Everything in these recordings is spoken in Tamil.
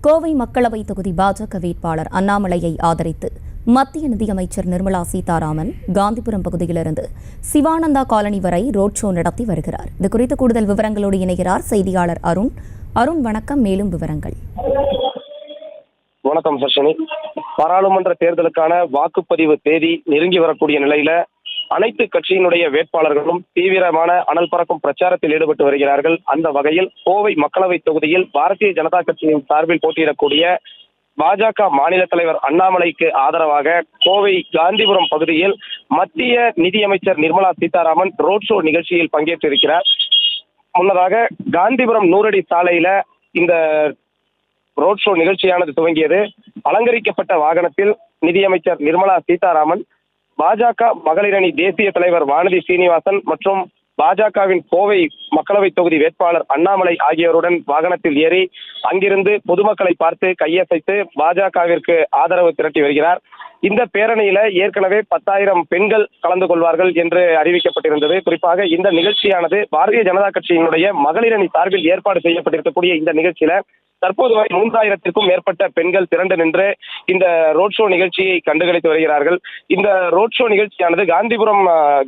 கோவை மக்களவை தொகுதி பாஜக வேட்பாளர் அண்ணாமலையை ஆதரித்து மத்திய நிதியமைச்சர் நிர்மலா சீதாராமன் காந்திபுரம் பகுதியிலிருந்து சிவானந்தா காலனி வரை ரோட் ஷோ நடத்தி வருகிறார். இதுகுறித்து கூடுதல் விவரங்களோடு இணைகிறார் செய்தியாளர் அருண். அருண், வணக்கம். மேலும் விவரங்கள். வணக்கம் சர்ஷினி. பாராளுமன்ற தேர்தலுக்கான வாக்குப்பதிவு தேதி நெருங்கி வரக்கூடிய நிலையில அனைத்து கட்சியினுடைய வேட்பாளர்களும் தீவிரமான அனல் பறக்கும் பிரச்சாரத்தில் ஈடுபட்டு வருகிறார்கள். அந்த வகையில் கோவை மக்களவை தொகுதியில் பாரதிய ஜனதா கட்சியின் சார்பில் போட்டியிடக்கூடிய பாஜக மாநில தலைவர் அண்ணாமலைக்கு ஆதரவாக கோவை காந்திபுரம் பகுதியில் மத்திய நிதியமைச்சர் நிர்மலா சீதாராமன் ரோட் ஷோ நிகழ்ச்சியில் பங்கேற்றிருக்கிறார். முன்னதாக காந்திபுரம் 100 அடி சாலையில இந்த ரோட் ஷோ நிகழ்ச்சியானது துவங்கியது. அலங்கரிக்கப்பட்ட வாகனத்தில் நிதியமைச்சர் நிர்மலா சீதாராமன், பாஜக மகளிரணி தேசிய தலைவர் வானதி சீனிவாசன் மற்றும் பாஜகவின் கோவை மக்களவை தொகுதி வேட்பாளர் அண்ணாமலை ஆகியோருடன் வாகனத்தில் ஏறி அங்கிருந்து பொதுமக்களை பார்த்து கையசைத்து பாஜகவிற்கு ஆதரவு திரட்டி வருகிறார். இந்த பேரணியில ஏற்கனவே 10,000 பெண்கள் கலந்து கொள்வார்கள் என்று அறிவிக்கப்பட்டிருந்தது. குறிப்பாக இந்த நிகழ்ச்சியானது பாரதிய ஜனதா கட்சியினுடைய மகளிரணி சார்பில் ஏற்பாடு செய்யப்பட்டிருக்கக்கூடிய இந்த நிகழ்ச்சியில தற்போது வரை 3,000க்கும் மேற்பட்ட பெண்கள் திரண்டு நின்று இந்த ரோட் ஷோ நிகழ்ச்சியை கண்டுகளித்து வருகிறார்கள். இந்த ரோட் ஷோ நிகழ்ச்சியானது காந்திபுரம்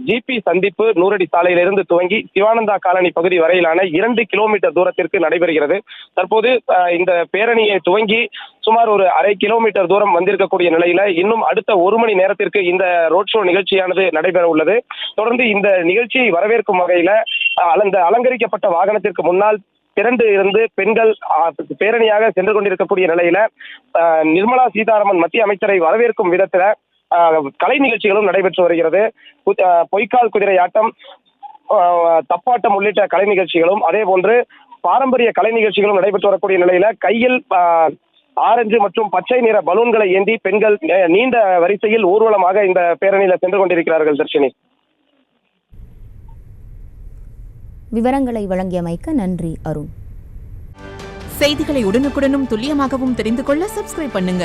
ஜிபி சந்திப்பு 100 அடி சாலையிலிருந்து துவங்கி சிவானந்தா காலனி பகுதி வரையிலான 2 கிலோமீட்டர் தூரத்திற்கு நடைபெறுகிறது. தற்போது இந்த பேரணியை துவங்கி சுமார் ஒரு 1/2 கிலோமீட்டர் தூரம் வந்திருக்கக்கூடிய நிலையில இன்னும் அடுத்த 1 மணி நேரத்திற்கு இந்த ரோட் ஷோ நிகழ்ச்சியானது நடைபெற உள்ளது. தொடர்ந்து இந்த நிகழ்ச்சியை வரவேற்கும் வகையில அந்த அலங்கரிக்கப்பட்ட வாகனத்திற்கு முன்னால் திரண்டு இருந்து பெண்கள் பேரணியாக சென்று கொண்டிருக்கக்கூடிய நிலையில நிர்மலா சீதாராமன் மத்திய அமைச்சரை வரவேற்கும் விதத்துல கலை நிகழ்ச்சிகளும் நடைபெற்று வருகிறது. பொய்க்கால் குதிரை ஆட்டம், தப்பாட்டம் உள்ளிட்ட கலை நிகழ்ச்சிகளும் அதே போன்று பாரம்பரிய கலை நிகழ்ச்சிகளும் நடைபெற்று வரக்கூடிய நிலையில கையில் ஆரஞ்சு மற்றும் பச்சை நிற பலூன்களை ஏந்தி பெண்கள் நீண்ட வரிசையில் ஊர்வலமாக இந்த பேரணியில சென்று கொண்டிருக்கிறார்கள். தர்ஷினி, விவரங்களை வழங்கியமைக்க நன்றி அருண். செய்திகளை உடனுக்குடனும் துல்லியமாகவும் தெரிந்து கொள்ள சப்ஸ்கிரைப் பண்ணுங்க.